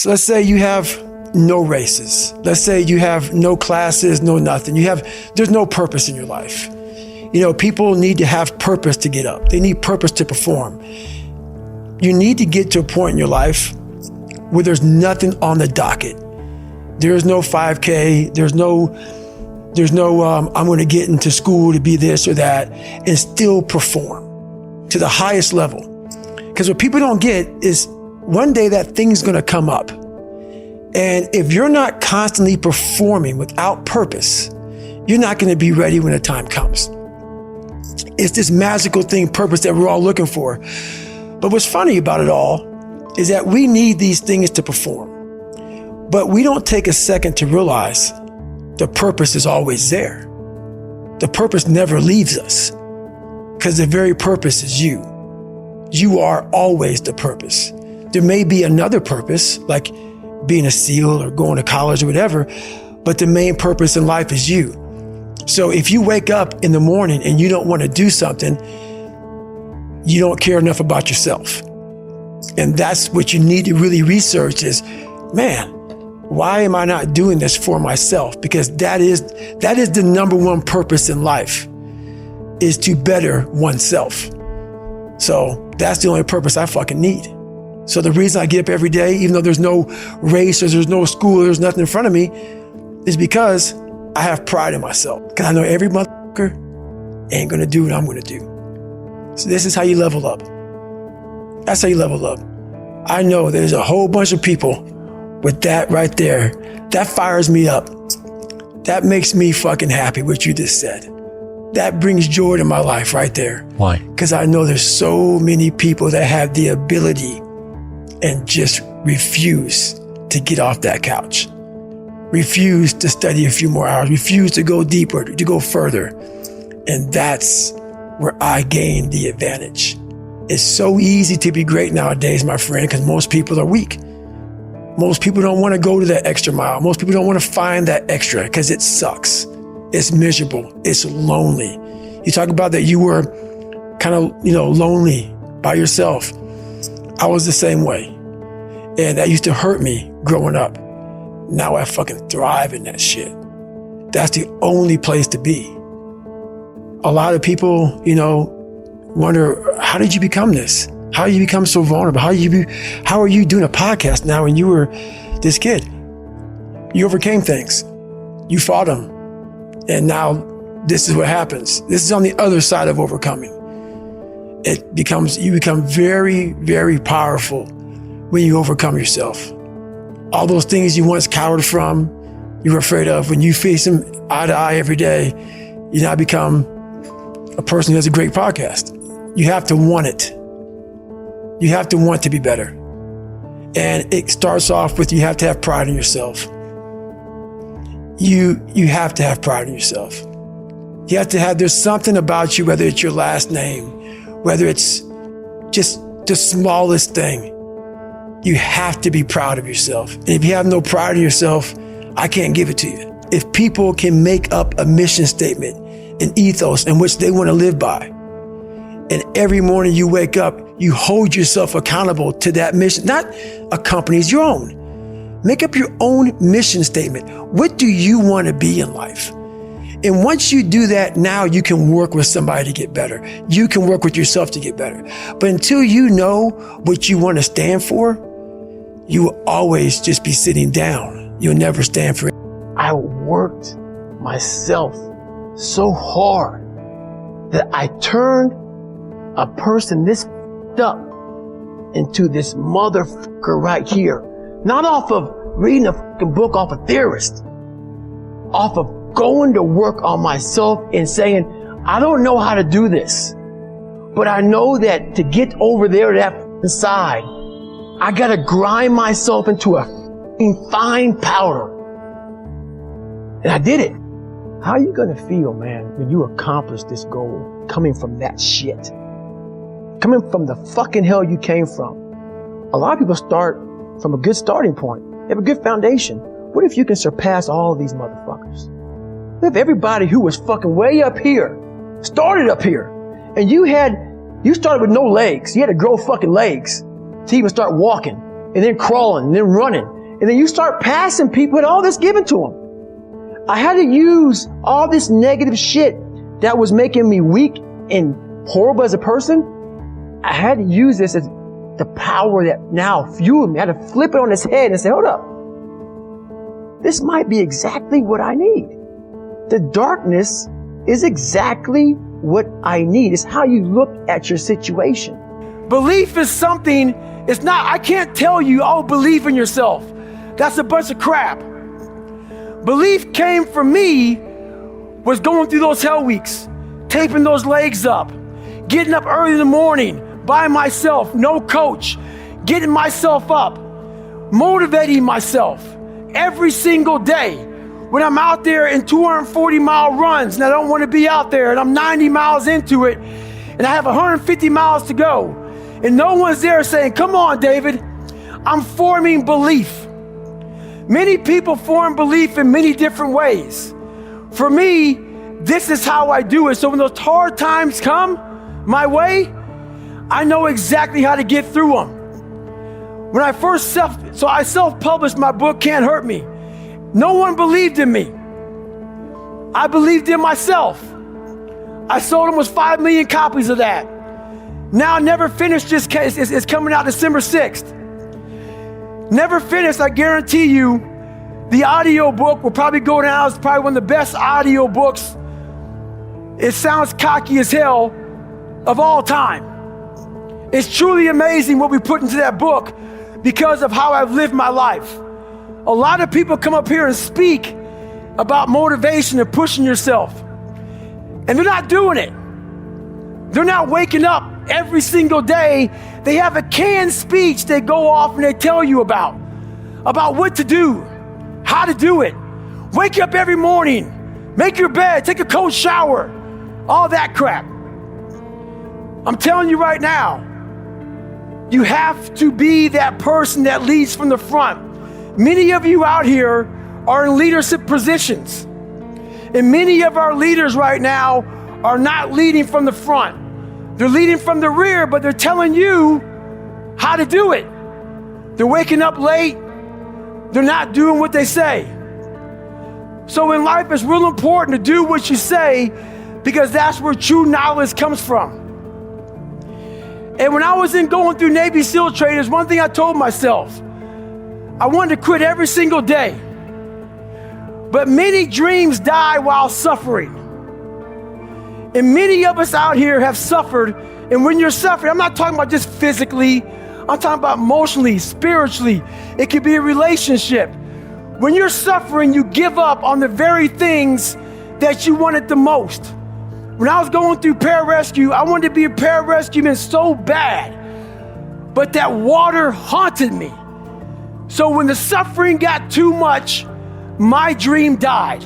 So let's say you have no races. Let's say you have no classes, no nothing. There's no purpose in your life. You know, people need to have purpose to get up. They need purpose to perform. You need to get to a point in your life where there's nothing on the docket. There's no 5K. There's no I'm going to get into school to be this or that and still perform to the highest level. Because what people don't get is one day that thing's going to come up. And if you're not constantly performing without purpose, you're not going to be ready when the time comes. It's this magical thing, purpose, that we're all looking for. But what's funny about it all is that we need these things to perform. But we don't take a second to realize the purpose is always there. The purpose never leaves us because the very purpose is you. You are always the purpose. There may be another purpose, like being a SEAL or going to college or whatever, but the main purpose in life is you. So if you wake up in the morning and you don't want to do something, you don't care enough about yourself. And that's what you need to really research is, man, why am I not doing this for myself? Because that is the number one purpose in life, is to better oneself. So that's the only purpose I fucking need. So the reason I get up every day, even though there's no race or there's no school, there's nothing in front of me, is because I have pride in myself. Because I know every motherfucker ain't gonna do what I'm gonna do. So this is how you level up. That's how you level up. I know there's a whole bunch of people with that right there. That fires me up. That makes me fucking happy, what you just said. That brings joy to my life right there. Why? Because I know there's so many people that have the ability and just refuse to get off that couch. Refuse to study a few more hours. Refuse to go deeper, to go further. And that's where I gain the advantage. It's so easy to be great nowadays, my friend, because most people are weak. Most people don't want to go to that extra mile. Most people don't want to find that extra because it sucks. It's miserable. It's lonely. You talk about that you were kind of, lonely by yourself. I was the same way. And that used to hurt me growing up. Now I fucking thrive in that shit. That's the only place to be. A lot of people, wonder, how did you become this? How did you become so vulnerable? How are you doing a podcast now when you were this kid? You overcame things. You fought them. And now this is what happens. This is on the other side of overcoming. You become very, very powerful when you overcome yourself. All those things you once cowered from, you were afraid of, when you face them eye to eye every day, you now become a person who has a great podcast. You have to want it. You have to want to be better. And it starts off with, you have to have pride in yourself. You have to have pride in yourself. You have to have, there's something about you, whether it's your last name, whether it's just the smallest thing, you have to be proud of yourself. And if you have no pride in yourself, I can't give it to you. If people can make up a mission statement, an ethos in which they want to live by, and every morning you wake up, you hold yourself accountable to that mission, not a company's, your own. Make up your own mission statement. What do you want to be in life? And once you do that, now you can work with somebody to get better. You can work with yourself to get better. But until you know what you want to stand for, you will always just be sitting down. You'll never stand for it. I worked myself so hard that I turned a person this up into this motherfucker right here. Not off of reading a fucking book off a theorist. Off of going to work on myself and saying, I don't know how to do this, but I know that to get over there to that side, I gotta grind myself into a fine powder. And I did it. How are you gonna feel, man, when you accomplish this goal coming from that shit? Coming from the fucking hell you came from. A lot of people start from a good starting point. They have a good foundation. What if you can surpass all of these motherfuckers? What if everybody who was fucking way up here started up here, and you started with no legs. You had to grow fucking legs to even start walking, and then crawling, and then running, And then you start passing people and all this given to them. I had to use all this negative shit that was making me weak and horrible as a person. I had to use this as the power that now fueled me. I had to flip it on its head and say, hold up. This might be exactly what I need. The darkness is exactly what I need. It's how you look at your situation. Belief is something, it's not, I can't tell you, oh, believe in yourself. That's a bunch of crap. Belief came from me, was going through those hell weeks, taping those legs up, getting up early in the morning by myself, no coach, getting myself up, motivating myself every single day. When I'm out there in 240-mile runs and I don't want to be out there and I'm 90 miles into it and I have 150 miles to go and no one's there saying, come on, David, I'm forming belief. Many people form belief in many different ways. For me, this is how I do it. So when those hard times come my way, I know exactly how to get through them. When I first I self-published my book, Can't Hurt Me. No one believed in me. I believed in myself. I sold almost 5 million copies of that. Now Never Finished just case is coming out December 6th. Never Finished, I guarantee you, the audio book will probably go down as probably one of the best audio books. It sounds cocky as hell of all time. It's truly amazing what we put into that book because of how I've lived my life. A lot of people come up here and speak about motivation and pushing yourself, and they're not doing it. They're not waking up every single day. They have a canned speech they go off and they tell you about what to do, how to do it. Wake up every morning, make your bed, take a cold shower, all that crap. I'm telling you right now, you have to be that person that leads from the front. Many of you out here are in leadership positions. And many of our leaders right now are not leading from the front. They're leading from the rear, but they're telling you how to do it. They're waking up late. They're not doing what they say. So in life, it's real important to do what you say because that's where true knowledge comes from. And when I was going through Navy SEAL training, there's one thing I told myself. I wanted to quit every single day. But many dreams die while suffering. And many of us out here have suffered. And when you're suffering, I'm not talking about just physically. I'm talking about emotionally, spiritually. It could be a relationship. When you're suffering, you give up on the very things that you wanted the most. When I was going through pararescue, I wanted to be a pararescueman so bad. But that water haunted me. So when the suffering got too much, my dream died.